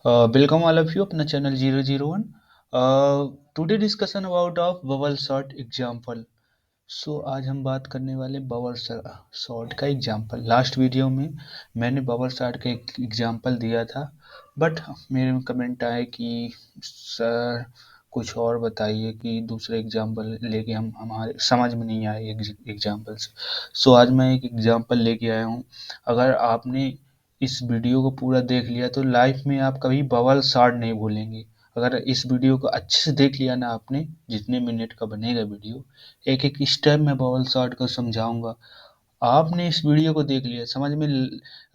Welcome all of you अपना channel 001। Today discussion about of bubble shot example. आज हम बात करने वाले बबल शॉट का एग्जाम्पल। लास्ट वीडियो में मैंने बबल शॉट का एक एग्जाम्पल दिया था, बट मेरे में कमेंट आए कि सर कुछ और बताइए कि दूसरे एग्जाम्पल लेके हम हमारे समझ में नहीं आए एग्जाम्पल्स। आज मैं एक एग्जाम्पल लेके आया हूँ। अगर आपने इस वीडियो को पूरा देख लिया तो लाइफ में आप कभी बबल शॉट नहीं भूलेंगे। अगर इस वीडियो को अच्छे से देख लिया ना आपने, जितने मिनट का बनेगा वीडियो, एक एक स्टेप में बबल शॉट को समझाऊंगा। आपने इस वीडियो को देख लिया, समझ में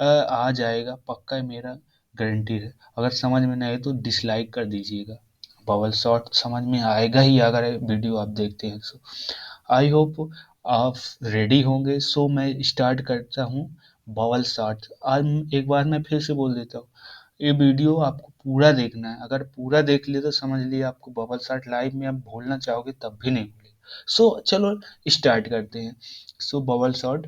आ जाएगा पक्का, है मेरा गारंटी है। अगर समझ में नहीं आए तो डिसलाइक कर दीजिएगा। बबल शॉट समझ में आएगा ही अगर वीडियो आप देखते हैं। आई होप आप रेडी होंगे। मैं स्टार्ट करता हूँ बबल शॉट। आज एक बार मैं फिर से बोल देता हूँ, ये वीडियो आपको पूरा देखना है। अगर पूरा देख लिए तो समझ लिए आपको बबल शॉट लाइफ में आप भूलना चाहोगे तब भी नहीं भूलेगा। चलो स्टार्ट करते हैं। बबल शॉट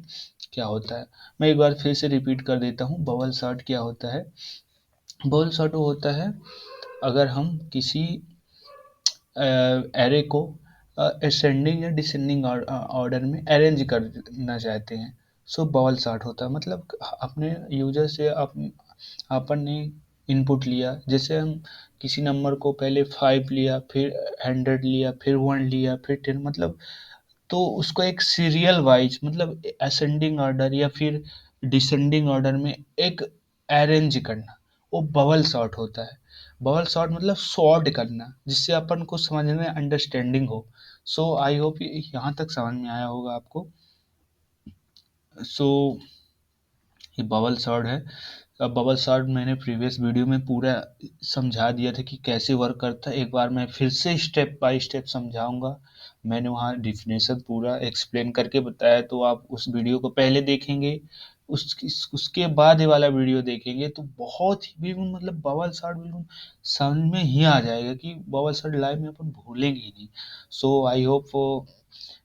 क्या होता है, मैं एक बार फिर से रिपीट कर देता हूँ। बबल शॉट क्या होता है? बबल शॉट वो होता है अगर हम किसी एरे को असेंडिंग या डिसेंडिंग ऑर्डर में अरेंज करना चाहते हैं। बबल शॉट होता है मतलब अपने यूजर से अपन ने इनपुट लिया। जैसे हम किसी नंबर को पहले 5 लिया, फिर 100 लिया, फिर 1 लिया, फिर 10, मतलब तो उसको एक सीरियल वाइज मतलब असेंडिंग ऑर्डर या फिर डिसेंडिंग ऑर्डर में एक अरेंज करना, वो बबल शॉट होता है। बबल शॉट मतलब सॉर्ट करना जिससे अपन को समझ में अंडरस्टैंडिंग हो। आई होप यहाँ तक समझ में आया होगा आपको। सो ये बबल शॉट है। अब बबल शॉट मैंने प्रीवियस वीडियो में पूरा समझा दिया था कि कैसे वर्क करता है। एक बार मैं फिर से स्टेप बाय स्टेप समझाऊंगा। मैंने वहाँ डिफिनेशन पूरा एक्सप्लेन करके बताया, तो आप उस वीडियो को पहले देखेंगे, उसके बाद ये वाला वीडियो देखेंगे तो बहुत ही बिल्कुल मतलब बबल शॉट बिल्कुल समझ में ही आ जाएगा कि बबल शॉट लाइफ में अपन भूलेंगे ही नहीं। आई होप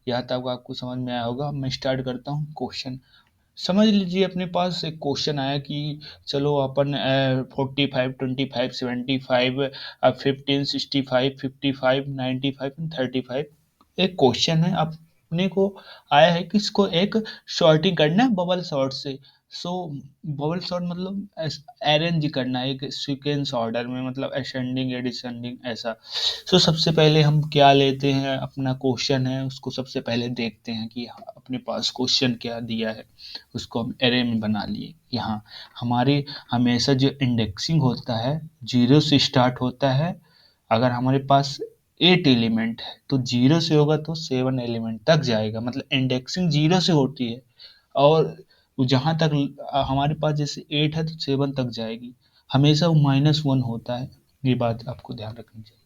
यहाँ तक आपको समझ में आया होगा। मैं स्टार्ट करता हूँ क्वेश्चन। समझ लीजिए अपने पास एक क्वेश्चन आया कि चलो अपन 45, 25, 75, 15, 65, 55, 95 एंड 35 एक क्वेश्चन है अपने को आया है कि इसको एक शॉर्टिंग करना है बबल शॉर्ट से। सो बबल शॉर्ट मतलब अरेंज करना है एक सीक्वेंस ऑर्डर में, मतलब असेंडिंग या डिसेंडिंग ऐसा। सबसे पहले हम क्या लेते हैं, अपना क्वेश्चन है उसको सबसे पहले देखते हैं कि अपने पास क्वेश्चन क्या दिया है। उसको हम एरे में बना लिए। यहाँ हमारे हमेशा जो इंडेक्सिंग होता है जीरो से स्टार्ट होता है। अगर हमारे पास 8 एलिमेंट है तो जीरो से होगा तो 7 एलिमेंट तक जाएगा, मतलब इंडेक्सिंग जीरो से होती है। और जहाँ तक हमारे पास जैसे 8 है तो 7 तक जाएगी। हमेशा वो -1 होता है, ये बात आपको ध्यान रखनी चाहिए।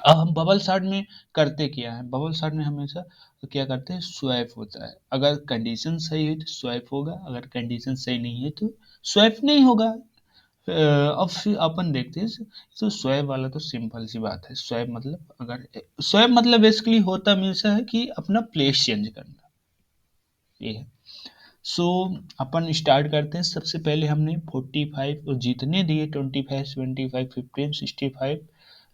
अब हम बबल शॉट में करते क्या है, बबल शॉट में हमेशा क्या करते हैं, स्वैप होता है। अगर कंडीशन सही है तो स्वैप होगा, अगर कंडीशन सही नहीं है तो स्वैप नहीं होगा। अब फिर अपन देखते हैं। स्वैप वाला तो सिंपल सी बात है। स्वैप मतलब अगर स्वैप मतलब बेसिकली होता हमेशा है कि अपना प्लेस चेंज करना, ये है। सो अपन स्टार्ट करते हैं। सबसे पहले हमने 45 और जितने दिए 25, 75, 15, 65,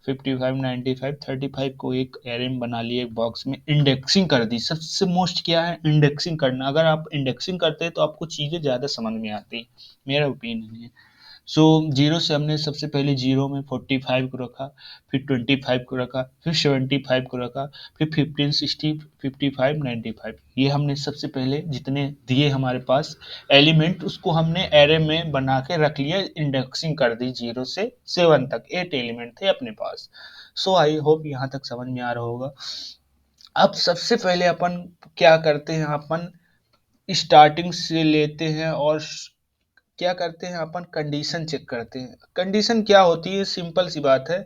55, 95, 35 को एक एरे में बना लिए, एक बॉक्स में इंडेक्सिंग कर दी। सबसे मोस्ट क्या है, इंडेक्सिंग करना। अगर आप इंडेक्सिंग करते हैं तो आपको चीज़ें ज़्यादा समझ में आती हैं, मेरा ओपिनियन है। जीरो से हमने सबसे पहले जीरो में 45 को रखा, फिर 25 को रखा, फिर 75 को रखा, फिर 15, 60, 55, 95, ये हमने सबसे पहले जितने दिए हमारे पास एलिमेंट उसको हमने एरे में बना के रख लिया। इंडेक्सिंग कर दी जीरो से 7 तक, 8 एलिमेंट थे अपने पास। आई होप यहाँ तक समझ में आ रहा होगा। अब सबसे पहले अपन क्या करते हैं, अपन स्टार्टिंग से लेते हैं और क्या करते हैं, अपन कंडीशन चेक करते हैं। कंडीशन क्या होती है, सिंपल सी बात है।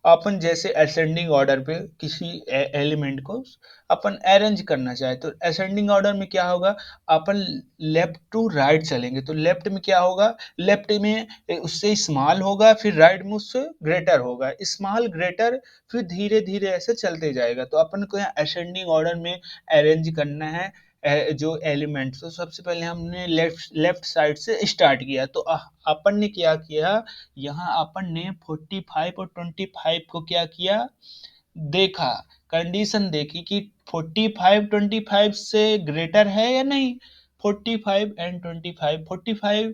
अपन जैसे असेंडिंग ऑर्डर पे किसी एलिमेंट को अपन अरेंज करना चाहे तो असेंडिंग ऑर्डर में क्या होगा, अपन लेफ्ट टू राइट चलेंगे तो लेफ्ट में क्या होगा, लेफ्ट में उससे स्मॉल होगा, फिर राइट में उससे ग्रेटर होगा, स्मॉल ग्रेटर, फिर धीरे धीरे ऐसे चलते जाएगा। तो अपन को यहाँ असेंडिंग ऑर्डर में अरेंज करना है जो एलिमेंट्स, तो सबसे पहले हमने लेफ्ट लेफ्ट साइड से स्टार्ट किया। तो अपन ने क्या किया, यहाँ अपन ने 45 और 25 को क्या किया, देखा, कंडीशन देखी कि 45 से ग्रेटर है या नहीं। 45 एंड 25, 45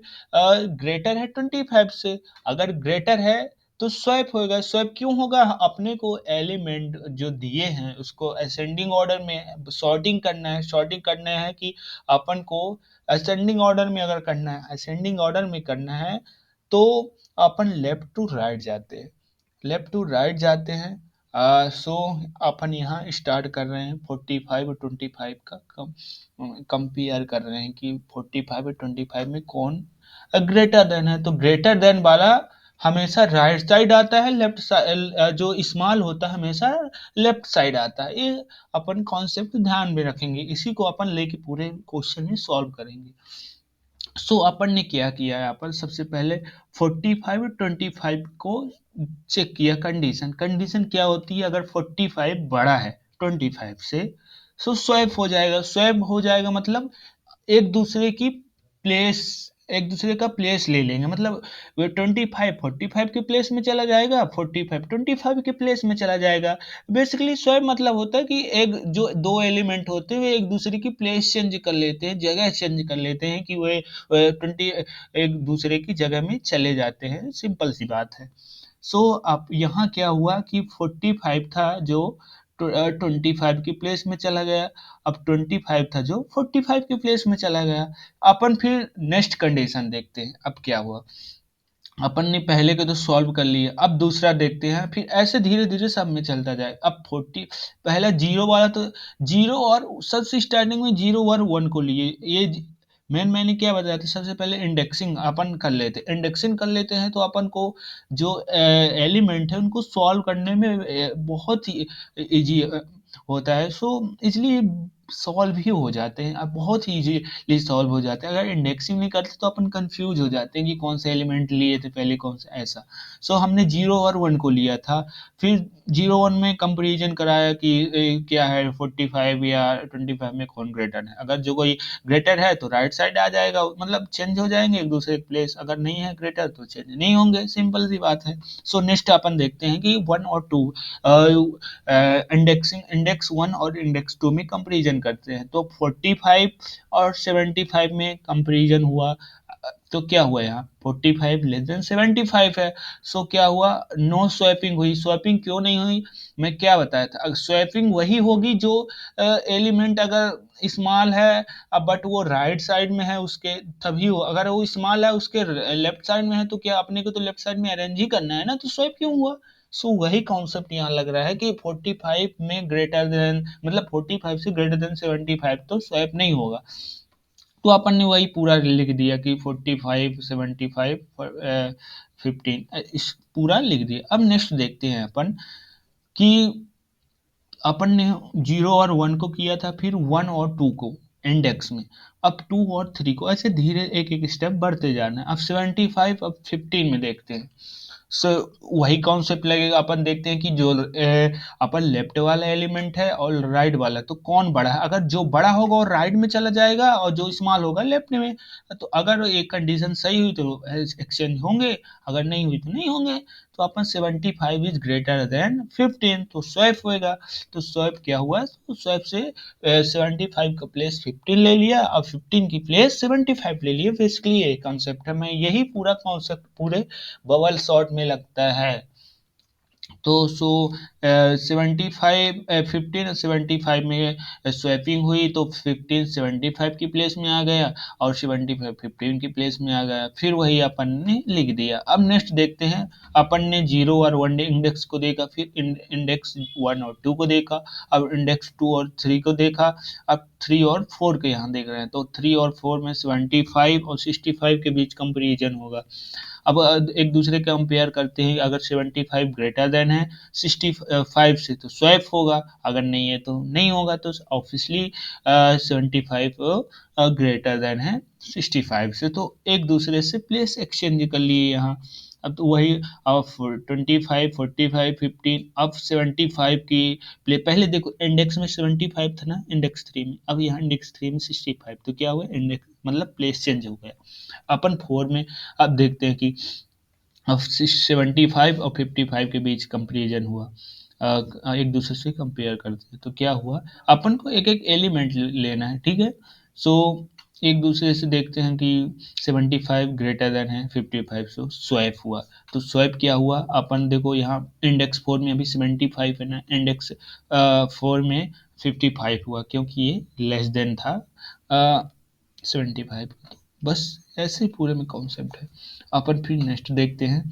ग्रेटर है 25 से। अगर ग्रेटर है तो स्वैप होगा। स्वैप क्यों होगा, अपने को एलिमेंट जो दिए हैं उसको असेंडिंग ऑर्डर में सॉर्टिंग करना है। सॉर्टिंग करना है कि अपन को असेंडिंग ऑर्डर में अगर करना है, असेंडिंग ऑर्डर में करना है, तो अपन लेफ्ट टू राइट जाते हैं, लेफ्ट टू राइट जाते हैं। सो अपन यहाँ स्टार्ट कर रहे हैं 45 और 25 का कंपेयर कर रहे हैं कि 45 और 25 में कौन ग्रेटर देन है। तो ग्रेटर देन वाला हमेशा राइट साइड आता है, लेफ्ट साइड जो स्मॉल होता है हमेशा लेफ्ट साइड आता है। ये अपन कॉन्सेप्ट ध्यान में रखेंगे, इसी को अपन लेके पूरे क्वेश्चन में सॉल्व करेंगे। सो अपन ने क्या किया है, अपन सबसे पहले 45 और 25 को चेक किया। कंडीशन, कंडीशन क्या होती है, अगर 45 बड़ा है 25 से, सो स्वैप हो जाएगा। स्वैप हो जाएगा मतलब एक दूसरे की प्लेस, एक दूसरे का प्लेस ले लेंगे। मतलब वो 25 45 के प्लेस में चला जाएगा, 45 25 के प्लेस में चला जाएगा। बेसिकली स्वैप मतलब होता है कि एक जो दो एलिमेंट होते हैं वे एक दूसरे की प्लेस चेंज कर लेते हैं, जगह चेंज कर लेते हैं, कि वे 20 एक दूसरे की जगह में चले जाते हैं। सिंपल सी बात है। सो अब यहाँ क्या हुआ कि 45 था जो 25 की प्लेस में चला गया। अब 25 था जो 45 की प्लेस में चला गया। अपन फिर नेक्स्ट कंडीशन देखते हैं, अब क्या हुआ। अपन ने पहले के तो सॉल्व कर लिए, अब दूसरा देखते हैं, फिर ऐसे धीरे धीरे सब में चलता जाए। अब 40 पहला जीरो वाला तो जीरो, और सबसे स्टार्टिंग में जीरो और वन को लिए। ये मैंने क्या बताया था, सबसे पहले इंडेक्सिंग अपन कर लेते, इंडेक्सिंग कर लेते हैं तो अपन को जो एलिमेंट है उनको सॉल्व करने में बहुत ही इजी होता है। सो इसलिए सॉल्व ही हो जाते हैं, अब बहुत ही इजीली सॉल्व हो जाते हैं। अगर इंडेक्सिंग नहीं करते तो अपन कंफ्यूज हो जाते हैं कि कौन से एलिमेंट लिए थे पहले, कौन सा ऐसा। सो हमने जीरो और वन को लिया था, फिर जीरो वन में कंपेरिजन कराया कि क्या है 45 या 25 में कौन ग्रेटर है। अगर जो कोई ग्रेटर है तो राइट साइड आ जाएगा, मतलब चेंज हो जाएंगे एक दूसरे प्लेस। अगर नहीं है ग्रेटर तो चेंज नहीं होंगे, सिंपल सी बात है। सो नेक्स्ट अपन देखते हैं कि वन और टू इंडेक्सिंग, इंडेक्स वन और इंडेक्स टू में कंपेरिजन करते हैं। तो 45 और 75 में कंपेरिजन हुआ। तो क्या हुआ, यहाँ 45 लेस देन 75 है। सो क्या हुआ, नो स्वैपिंग हुई। स्वैपिंग क्यों नहीं हुई, मैं क्या बताया था, स्वैपिंग वही होगी जो एलिमेंट अगर स्मॉल है, अब बट वो राइट साइड में है उसके, तभी हो। अगर वो स्मॉल है उसके लेफ्ट साइड में है तो क्या अपने को तो लेफ्ट साइड में अरेंज ही करना है ना, तो स्वैप क्यों हुआ। सो वही कॉन्सेप्ट यहाँ लग रहा है कि 45 में ग्रेटर देन, मतलब 45 से ग्रेटर देन 75 तो स्वैप नहीं होगा। तो अपन ने वही पूरा लिख दिया कि 45 75 15, इस पूरा लिख दिया। अब नेक्स्ट देखते हैं अपन कि अपन ने जीरो और वन को किया था, फिर वन और टू को इंडेक्स में, अब टू और थ्री को, ऐसे धीरे एक एक स्टेप बढ़ते जाना है। अब 75, अब 15 में देखते हैं। सो वही कॉन्सेप्ट लगेगा। अपन देखते हैं कि जो अपन लेफ्ट वाला एलिमेंट है और राइट वाला, तो कौन बड़ा है। अगर जो बड़ा होगा वो राइट में चला जाएगा और जो स्मॉल होगा लेफ्ट में। तो अगर एक कंडीशन सही हुई तो एक्सचेंज होंगे, अगर नहीं हुई तो नहीं होंगे। तो अपन 75 इज ग्रेटर देन 15 तो स्वैप होएगा। तो स्वैप क्या हुआ, तो स्वैप से 75 का प्लेस 15 ले लिया और 15 की प्लेस 75 ले लिया। बेसिकली ये कॉन्सेप्ट है, मैं यही पूरा कॉन्सेप्ट पूरे बबल शॉट में लगता है। तो सो 75 15 75 में स्वैपिंग हुई तो 15 75 की प्लेस में आ गया और 75 15 की प्लेस में आ गया। फिर वही अपन ने लिख दिया। अब नेक्स्ट देखते हैं, अपन ने जीरो और वन इंडेक्स को देखा, फिर इंडेक्स वन और टू को देखा, अब इंडेक्स टू और थ्री को देखा, अब थ्री और फोर के यहाँ देख रहे हैं। तो थ्री और फोर में 75 और 65 के बीच कंपेरिजन होगा। अब एक दूसरे का कंपेयर करते हैं, अगर 75 ग्रेटर देन है 65 से तो स्वैप होगा, अगर नहीं है तो नहीं होगा। तो ऑब्वियसली 75 ग्रेटर देन है 65 से, तो एक दूसरे से प्लेस एक्सचेंज कर लिए यहाँ। अब तो वही, अब 25, 45, 15, अब 75 की प्ले, पहले देखो इंडेक्स में 75 था ना इंडेक्स थ्री में, अब यहाँ इंडेक्स थ्री में 65, तो क्या हुआ, इंडेक्स मतलब प्लेस चेंज हो गया। अपन फोर में अब देखते हैं कि अब 75 और 55 के बीच कंपेरिजन हुआ, एक दूसरे से कंपेयर करते हैं, तो क्या हुआ, अपन को एक एक एलिमेंट लेना है, ठीक है। सो एक दूसरे से देखते हैं कि 75 ग्रेटर देन है 55, सो स्वैप हुआ। तो स्वैप क्या हुआ, अपन देखो यहाँ इंडेक्स फोर में अभी 75 है ना, इंडेक्स फोर में 55 हुआ, क्योंकि ये लेस देन था 75। बस ऐसे ही पूरे में कॉन्सेप्ट है। अपन फिर नेक्स्ट देखते हैं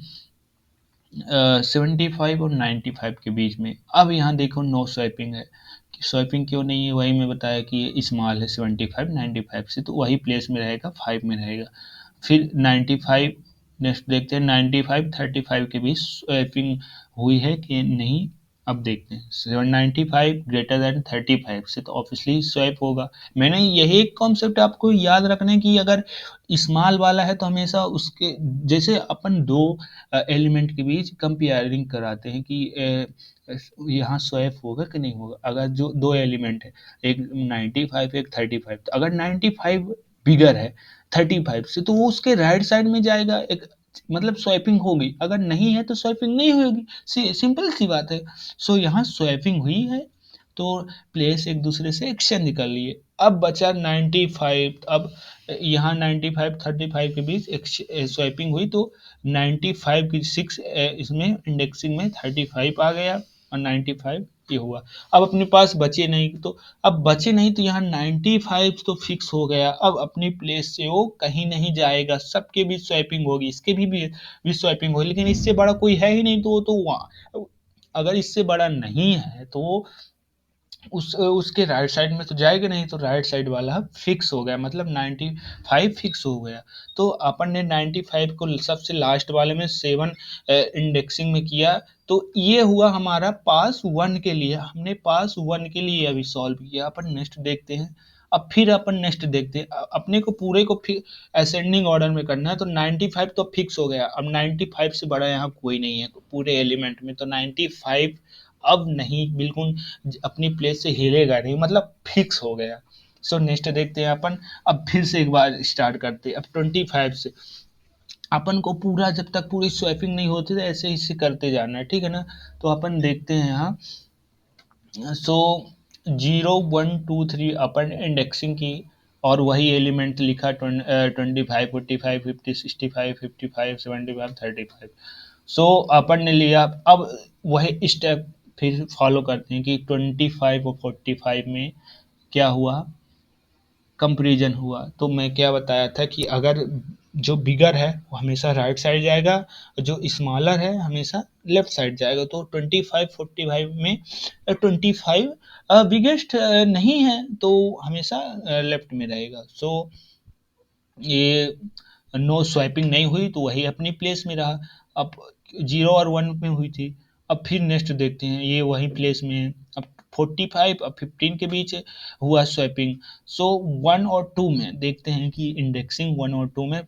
75 और 95 के बीच में। अब यहाँ देखो नो स्वैपिंग है, कि स्वैपिंग क्यों नहीं है, वही मैं बताया कि ये स्मॉल है 75 95 से, तो वही प्लेस में रहेगा, 5 में रहेगा। फिर 95, नेक्स्ट देखते हैं 95 35 के बीच स्वैपिंग हुई है कि नहीं। अब देखते हैं 795 ग्रेटर देन 35 से, तो ऑब्वियसली स्वैप होगा। मैंने यही एक कॉन्सेप्ट आपको याद रखना है कि अगर स्मॉल वाला है तो हमेशा उसके, जैसे अपन दो एलिमेंट के बीच कंपेयरिंग कराते हैं कि यहाँ स्वैप होगा कि नहीं होगा। अगर जो दो एलिमेंट है, एक 95 एक 35, तो अगर 95 बिगर है 35 से, तो वो उसके राइट साइड में जाएगा, एक मतलब स्वैपिंग होगी। अगर नहीं है तो स्वैपिंग नहीं होगी, सिंपल सी बात है। सो यहाँ स्वैपिंग हुई है, तो प्लेस एक दूसरे से एक्सचेंज कर लिए। अब बचा 95, अब यहाँ 95 35 के बीच स्वैपिंग हुई, तो 95 की 6 इसमें इंडेक्सिंग में 35 आ गया और 95 ये हुआ। अब अपने पास बचे नहीं, तो अब बचे नहीं तो यहाँ 95 तो फिक्स हो गया, अब अपनी प्लेस से वो कहीं नहीं जाएगा, सबके बीच स्वैपिंग होगी, इसके भी स्वैपिंग होगी, लेकिन इससे बड़ा कोई है ही नहीं, तो वो तो वहाँ, अगर इससे बड़ा नहीं है तो उस उसके राइट साइड में तो जाएगा नहीं, तो राइट साइड वाला फिक्स हो गया, मतलब 95 फिक्स हो गया। तो अपन ने 95 को सबसे लास्ट वाले में 7 इंडेक्सिंग में किया, तो ये हुआ हमारा पास वन के लिए, हमने पास वन के लिए अभी सॉल्व किया। अपन नेक्स्ट देखते हैं। अब फिर अपन नेक्स्ट देखते हैं, अपने को पूरे को फिर असेंडिंग ऑर्डर में करना है, तो 95 तो फिक्स हो गया, अब 95 से बड़ा यहाँ कोई नहीं है पूरे एलिमेंट में, तो 95 अब नहीं, बिल्कुल अपनी प्लेस से हिलेगा नहीं, मतलब फिक्स हो गया। सो नेक्स्ट देखते हैं अपन। अब फिर से एक बार स्टार्ट करते हैं, अब 25 से अपन को पूरा, जब तक पूरी स्वैपिंग नहीं होती तो ऐसे ही से करते जाना है, ठीक है ना। तो अपन देखते हैं यहाँ। सो 0 1 2 3 अपन इंडेक्सिंग की, और वही एलिमेंट लिखा 25 45 50 65 55 75 35। सो अपन ने लिया, अब वही स्टेप फिर फॉलो करते हैं कि 25 और 45 में क्या हुआ, कंपेरिजन हुआ। तो मैं क्या बताया था कि अगर जो बिगर है वो हमेशा राइट साइड जाएगा, और जो स्मॉलर है हमेशा लेफ्ट साइड जाएगा। तो 25 45 में 25 बिगेस्ट नहीं है, तो हमेशा लेफ्ट में रहेगा। सो ये नो स्वाइपिंग नहीं हुई, तो वही अपनी प्लेस में रहा। अब 0 और 1 में हुई थी। अब फिर नेक्स्ट देखते हैं, ये वही प्लेस में है। अब 45 और 15 के बीच हुआ स्वैपिंग। सो 1 और 2 में देखते हैं कि इंडेक्सिंग 1 और 2 में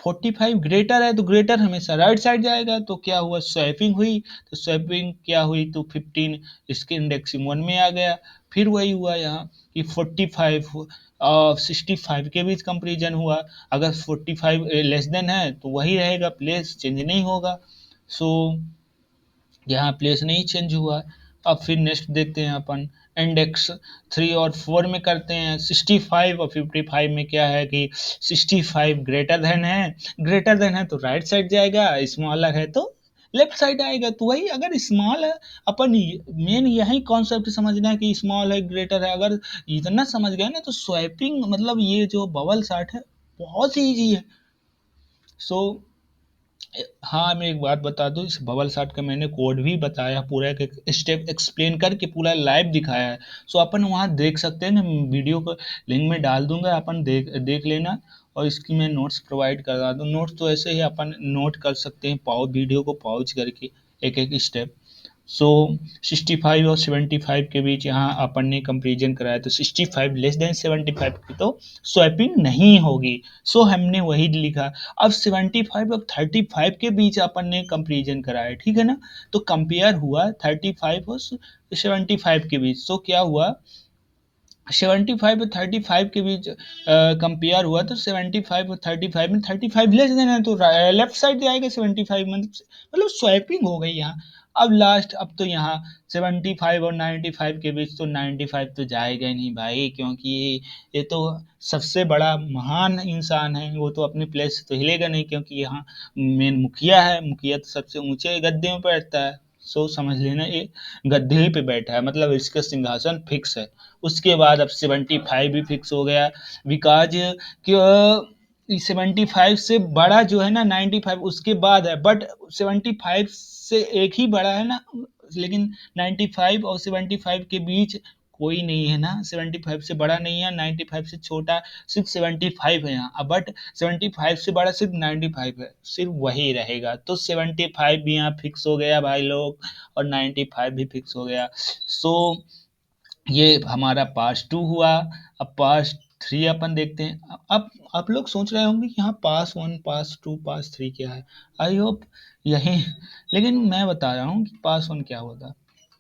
45 ग्रेटर है, तो ग्रेटर हमेशा राइट साइड जाएगा, तो क्या हुआ, स्वैपिंग हुई। तो स्वैपिंग क्या हुई, तो 15 इसके इंडेक्सिंग 1 में आ गया। फिर वही हुआ यहाँ कि 45 और 65 के बीच कंपेरिजन हुआ। अगर 45 लेस देन है तो वही रहेगा, प्लेस चेंज नहीं होगा। सो यहाँ प्लेस नहीं चेंज हुआ। अब फिर नेक्स्ट देखते हैं अपन, इंडेक्स 3 और 4 में करते हैं। 65 और 55 में क्या है कि 65 ग्रेटर देन है, ग्रेटर देन है तो राइट साइड जाएगा, स्मॉलर है तो लेफ्ट साइड आएगा। तो वही, अगर स्मॉल है, अपन मेन यही कॉन्सेप्ट समझना है कि स्मॉल है ग्रेटर है, अगर इतना समझ गए ना, तो स्वैपिंग मतलब ये जो बबल चार्ट है बहुत ही ईजी है। सो हाँ, मैं एक बात बता दूँ, इस बबल चार्ट का मैंने कोड भी बताया, पूरा एक स्टेप एक्सप्लेन करके पूरा लाइव दिखाया है। सो अपन वहाँ देख सकते हैं ना, वीडियो को लिंक में डाल दूंगा, अपन देख देख लेना। और इसकी मैं नोट्स प्रोवाइड करा दूँ। नोट्स तो ऐसे ही अपन नोट कर सकते हैं, पाओ वीडियो को पॉज करके एक एक स्टेप। सो 65 और 75 के बीच यहाँ अपन ने कंपेरिजन कराया, तो 65 लेस देन 75 की तो स्वैपिंग नहीं होगी। सो हमने वही लिखा। अब 75 और 35 के बीच अपन ने कंपेरिजन कराया, ठीक है ना। तो कंपेयर हुआ 35 और 75 के बीच। सो क्या हुआ, 75 और 35 के बीच कंपेयर हुआ, तो 75 और 35 में 35 लेस देन है, तो लेफ्ट साइड जाएगा 75 में, मतलब स्वैपिंग हो गई यहाँ। अब लास्ट, अब तो यहाँ 75 और 95 के बीच, तो 95 तो जाएगा ही नहीं भाई, क्योंकि ये तो सबसे बड़ा महान इंसान है, वो तो अपनी प्लेस से तो हिलेगा नहीं, क्योंकि यहाँ मेन मुखिया है, मुखिया तो सबसे ऊंचे गद्दे में बैठता है। सो समझ लेना ये गद्दे ही पे बैठा है, मतलब इसका सिंहासन फिक्स है। उसके बाद अब 75 भी फिक्स हो गया, बिकॉज कि 75 से बड़ा जो है ना 95 उसके बाद है, बट 75 से एक ही बड़ा है ना, लेकिन 95 और 75 के बीच कोई नहीं है ना, 75 से बड़ा नहीं है, 95 से छोटा सिर्फ 75 है यहाँ, बट 75 से बड़ा सिर्फ 95 है, सिर्फ वही रहेगा। तो 75 भी यहाँ फिक्स हो गया भाई लोग, और 95 भी फिक्स हो गया। सो ये हमारा पास टू हुआ। अब पास थ्री अपन देखते हैं। अब आप लोग सोच रहे होंगे कि हाँ pass one, pass two, pass three क्या है। आई होप यही, लेकिन मैं बता रहा हूँ कि पास वन क्या होता।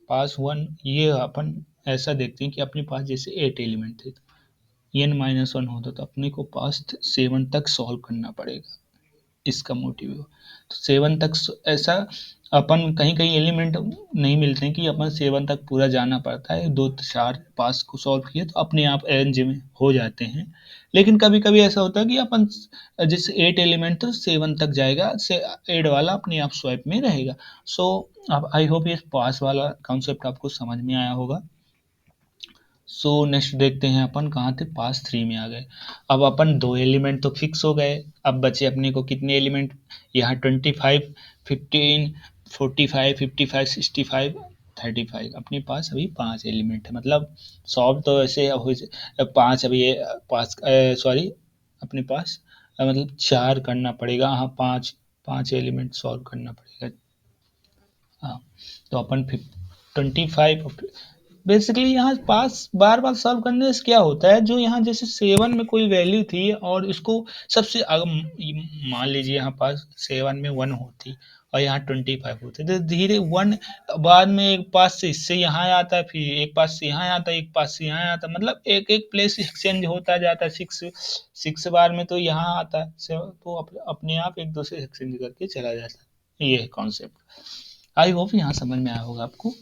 पास वन ये अपन ऐसा देखते हैं कि अपने पास जैसे 8 एलिमेंट थे, n-1 होता तो अपने को पास 7 तक सॉल्व करना पड़ेगा, इसका मोटिव है। तो 7 तक ऐसा अपन कहीं कहीं एलिमेंट नहीं मिलते हैं कि अपन 7 तक पूरा जाना पड़ता है, 2 4 5 को सॉल्व किए तो अपने आप एरेंज में हो जाते हैं। लेकिन कभी कभी ऐसा होता है कि अपन जैसे 8 एलिमेंट तो 7 तक जाएगा, से 8 वाला अपने आप स्वैप में रहेगा। सो अब आई होप ये पास वाला कॉन्सेप्ट आपको समझ में आया होगा। सो नेक्स्ट देखते हैं, अपन कहाँ थे, पास थ्री में आ गए। अब अपन 2 एलिमेंट तो फिक्स हो गए, अब बचे अपने को कितने एलिमेंट, यहाँ 25, 15, 45, 55, 65, 35, अपने पास अभी 5 एलिमेंट है, मतलब सॉल्व तो ऐसे हो पाँच अभी पास, सॉरी अपने पास मतलब 4 करना पड़ेगा, हाँ 5, 5 एलिमेंट सॉल्व करना पड़ेगा। हाँ, तो अपन 25 बेसिकली यहाँ पास बार बार सॉल्व करने से क्या होता है, जो यहाँ जैसे 7 में कोई वैल्यू थी और इसको सबसे मान लीजिए यहाँ पास 7 में 1 होती और यहाँ 25 होते, तो धीरे 1 बाद में एक पास से इससे यहाँ आता है, फिर एक पास से यहाँ आता है, एक पास से यहाँ आता है, मतलब एक एक प्लेस एक्सचेंज होता जाता है। 6 बार में तो यहाँ आता है, तो अपने आप एक दूसरे एक्सचेंज करके चला जाता है। ये है कॉन्सेप्ट। आई होप यहाँ समझ में आया होगा आपको।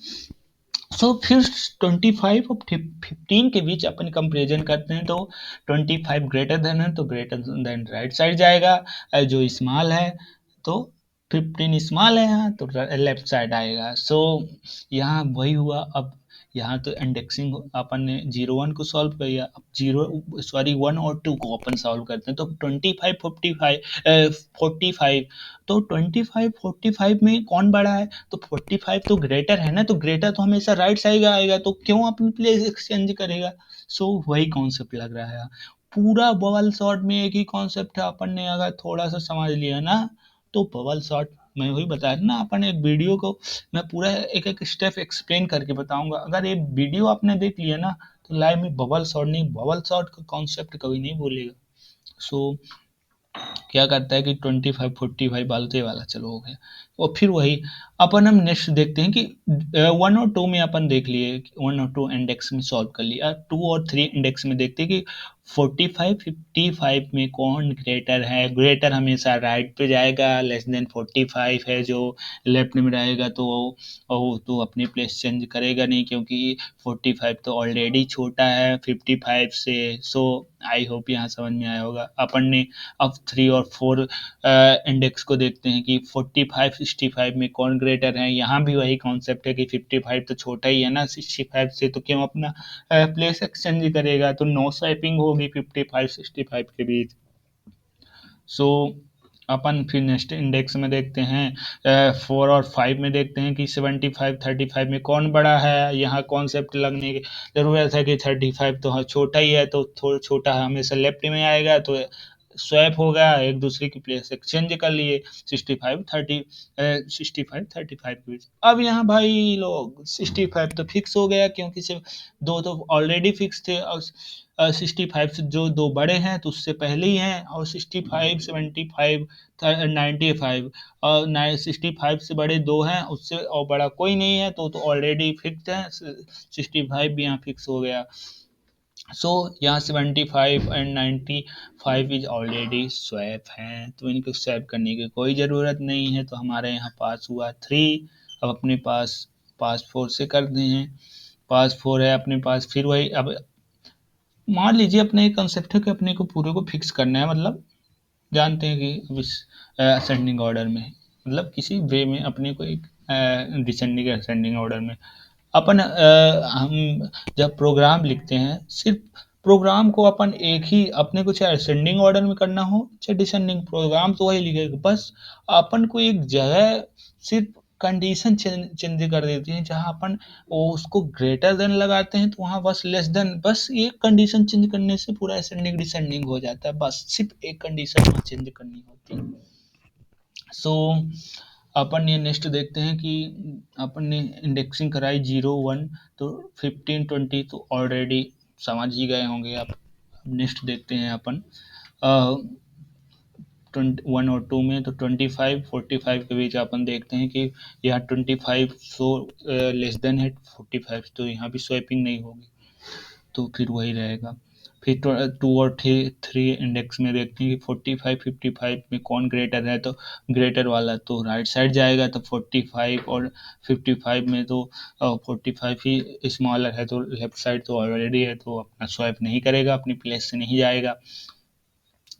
फिर 25 और 15 के बीच अपन कंपेरिजन करते हैं, तो 25 ग्रेटर देन है तो ग्रेटर देन राइट साइड जाएगा, जो स्मॉल है तो 15 स्मॉल है यहाँ तो लेफ्ट साइड आएगा। यहाँ वही हुआ। अब यहाँ तो इंडेक्सिंग अपन ने 0 1 को सॉल्व कर लिया, अब 1 और 2 को अपन सॉल्व करते हैं, तो 25 45 तो 25 45 में कौन बड़ा है, तो 45 तो ग्रेटर है ना, तो ग्रेटर तो हमेशा राइट साइड आएगा, तो क्यों अपनी प्लेस एक्सचेंज करेगा। वही कॉन्सेप्ट लग रहा है। पूरा बबल शॉट में एक ही कॉन्सेप्ट है, अपन ने अगर थोड़ा सा समझ लिया ना तो बबल शॉट, मैं वही बताया ना, अपन एक वीडियो को मैं पूरा एक एक स्टेप एक्सप्लेन करके बताऊंगा, अगर ये वीडियो आपने देख लिया ना तो लाइव में बबल शॉट नहीं, बबल शॉट का कॉन्सेप्ट कभी नहीं भूलेगा। सो क्या करता है कि 25 45 बालते वाला चलो हो गया। और फिर वही अपन हम नेक्स्ट देखते हैं कि 1 और 2 में अपन देख लिए, 1 और 2 इंडेक्स में सॉल्व कर लिया, 2 और 3 इंडेक्स में देखते हैं कि 45 55 में कौन ग्रेटर है। ग्रेटर हमेशा राइट पे जाएगा, लेस देन 45 है जो लेफ्ट में रहेगा, तो वो तो अपनी प्लेस चेंज करेगा नहीं, क्योंकि 45 तो ऑलरेडी छोटा है 55 से। आई होप यहाँ समझ में आया होगा। अपन ने अब 3 और 4 इंडेक्स को देखते हैं कि 45 65 में कौन ग्रेटर है। यहाँ भी वही कॉन्सेप्ट है कि 55 तो छोटा ही है ना 65 से, तो क्यों अपना प्लेस एक्सचेंज करेगा, तो नो स्वैपिंग होगी 55 65 के बीच। सो अपन फिर नेक्स्ट इंडेक्स में देखते हैं 4 और 5 में देखते हैं कि 75 35 में कौन बड़ा है। यहाँ कॉन्सेप्ट लगने की ज़रूरत है कि 35 तो हाँ छोटा ही है, तो थोड़ा छोटा हमेशा लेफ्ट में आएगा, तो स्वैप हो गया, एक दूसरे की प्लेस एक्सचेंज कर लिए 65 35 के बीच। अब यहाँ भाई लोग 65 तो फिक्स हो गया, क्योंकि सिर्फ दो तो ऑलरेडी फिक्स थे, और 65 से जो दो बड़े हैं तो उससे पहले ही हैं, और 65 75 95 और 65 से बड़े दो हैं, उससे और बड़ा कोई नहीं है, तो ऑलरेडी फिक्स है। 65 भी यहाँ फिक्स हो गया। सो यहाँ 75 एंड 95 इज ऑलरेडी स्वैप हैं, तो इनको स्वैप करने की कोई ज़रूरत नहीं है। तो हमारे यहाँ पास हुआ 3। अब अपने पास पास 4 से करते हैं। पास 4 है अपने पास, फिर वही अब मान लीजिए अपने एक कंसेप्ट है कि अपने को पूरे को फिक्स करना है, मतलब जानते हैं कि अब इस असेंडिंग ऑर्डर में, मतलब किसी वे में अपने को एक डिसेंडिंग असेंडिंग ऑर्डर में अपन हम जब प्रोग्राम लिखते हैं, सिर्फ प्रोग्राम को अपन एक ही अपने को चाहे असेंडिंग ऑर्डर में करना हो चाहे डिसेंडिंग, प्रोग्राम तो वही लिखेगा, बस अपन को एक जगह सिर्फ कंडीशन चेंज कर देती है, जहाँ अपन वो उसको ग्रेटर देन लगाते हैं तो वहाँ बस लेस देन, बस एक कंडीशन चेंज करने से पूरा असेंडिंग डिसेंडिंग हो जाता है, बस सिर्फ एक कंडीशन चेंज करनी होती है। सो अपन ये नेक्स्ट देखते हैं कि अपन ने इंडेक्सिंग कराई 0 1, तो 15 20 तो ऑलरेडी समझ ही गए होंगे आप। नेक्स्ट देखते हैं अपन 1 और 2 में, तो 25 45 के बीच अपन देखते हैं कि यहाँ 25 सो लेस देन है 45, तो यहाँ भी स्वैपिंग नहीं होगी, तो फिर वही रहेगा। फिर 2 और 3 इंडेक्स में देखते हैं कि 45 55 में कौन ग्रेटर है, तो ग्रेटर वाला तो राइट साइड जाएगा, तो 45 और 55 में तो 45 ही स्मॉलर है, तो लेफ्ट साइड तो ऑलरेडी है, तो अपना स्वैप नहीं करेगा, अपनी प्लेस से नहीं जाएगा।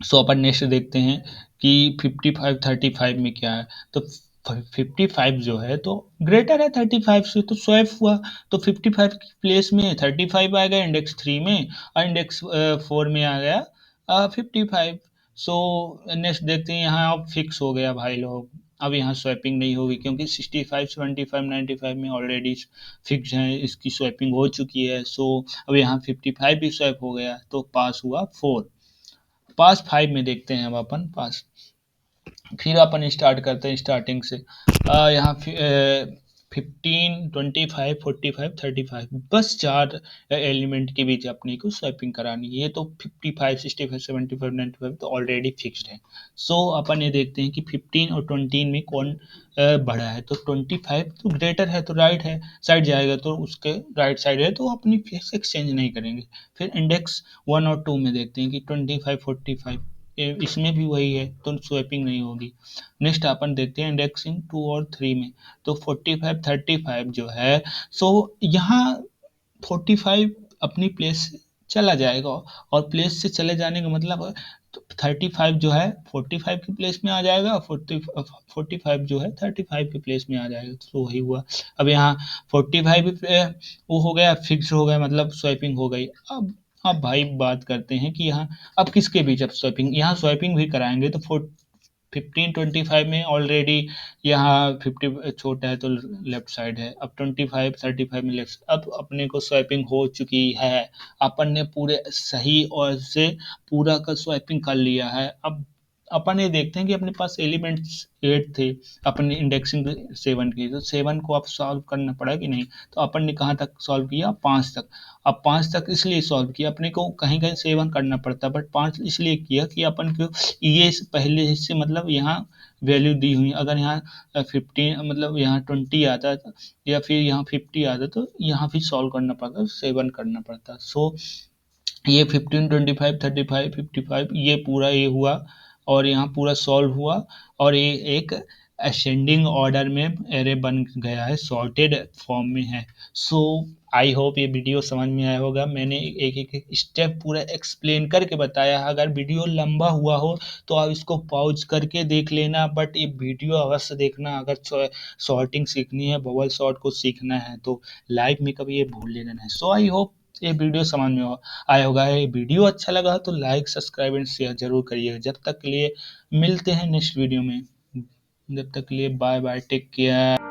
सो अपन नेक्स्ट देखते हैं कि 55 35 में क्या है, तो 55 जो है तो ग्रेटर है 35 से, तो स्वैप हुआ, तो 55 की प्लेस में 35 आ गया इंडेक्स 3 में, और इंडेक्स 4 में आ गया 55। सो नेक्स्ट देखते हैं, यहाँ अब फिक्स हो गया भाई लोग, अब यहाँ स्वैपिंग नहीं होगी, क्योंकि 65 75 95 में ऑलरेडी फिक्स है, इसकी स्वैपिंग हो चुकी है। सो अब यहाँ 55 भी स्वैप हो गया, तो पास हुआ 4। पास 5 में देखते हैं अब अपन पास, फिर अपन स्टार्ट करते हैं स्टार्टिंग से। यहाँ 15 25 45 35, बस चार एलिमेंट के बीच अपने को स्वैपिंग करानी है। ये तो 55 65 75 95 तो ऑलरेडी फिक्स्ड है। सो अपन ये देखते हैं कि 15 और 20 में कौन बड़ा है, तो 25 तो ग्रेटर है, तो राइट है साइड जाएगा, तो उसके राइट साइड है, तो अपनी फेस एक्सचेंज नहीं करेंगे। फिर इंडेक्स 1 और 2 में देखते हैं कि 25 45, इसमें भी वही है, तो स्वैपिंग नहीं होगी। नेक्स्ट अपन देखते हैं इंडेक्सिंग 2 और 3 में, तो 45 35 जो है, सो यहाँ 45 अपनी प्लेस से चला जाएगा, और प्लेस से चले जाने का मतलब है, तो 35 जो है 45 की प्लेस में आ जाएगा, 45 जो है 35 की प्लेस में आ जाएगा, तो वही हुआ। अब यहाँ 45 वो हो गया फिक्स हो गया, मतलब स्वैपिंग हो गई। अब भाई बात करते हैं कि यहाँ अब किसके बीच अब स्वैपिंग, यहाँ स्वैपिंग भी कराएंगे, तो 15 25 में ऑलरेडी यहाँ 50 छोटा है, तो लेफ्ट साइड है, अब 25 35 में लेफ्ट, अब अपने को स्वैपिंग हो चुकी है, अपन ने पूरे सही और से पूरा का स्वैपिंग कर लिया है। अब अपन ये देखते हैं कि अपने पास एलिमेंट्स 8 थे, अपन ने इंडेक्सिंग 7 की, तो 7 को अब सॉल्व करना पड़ा कि नहीं, तो अपन ने कहाँ तक सॉल्व किया, 5 तक। अब 5 तक इसलिए सॉल्व किया, अपने को कहीं कहीं 7 करना पड़ता, बट 5 इसलिए किया कि अपन को ये पहले हिस्से मतलब यहाँ वैल्यू दी हुई, अगर यहाँ 15 मतलब यहाँ 20 आता या फिर यहाँ 50 आता, तो यहाँ भी सॉल्व करना पड़ता, 7 करना पड़ता। सो ये 15 25 35 55 ये पूरा ये हुआ, और यहाँ पूरा सॉल्व हुआ, और ये एक असेंडिंग ऑर्डर में एरे बन गया है, सॉर्टेड फॉर्म में है। सो आई होप ये वीडियो समझ में आया होगा, मैंने एक एक स्टेप पूरा एक्सप्लेन करके बताया। अगर वीडियो लंबा हुआ हो तो आप इसको पॉज करके देख लेना, बट ये वीडियो अवश्य देखना, अगर सॉर्टिंग सीखनी है, बबल सॉर्ट को सीखना है, तो लाइफ में कभी ये भूल लेना है। सो आई होप ये वीडियो समझ में आया होगा। ये वीडियो अच्छा लगा तो लाइक सब्सक्राइब एंड शेयर जरूर करिएगा। जब तक के लिए मिलते हैं नेक्स्ट वीडियो में, जब तक के लिए बाय बाय, टेक केयर।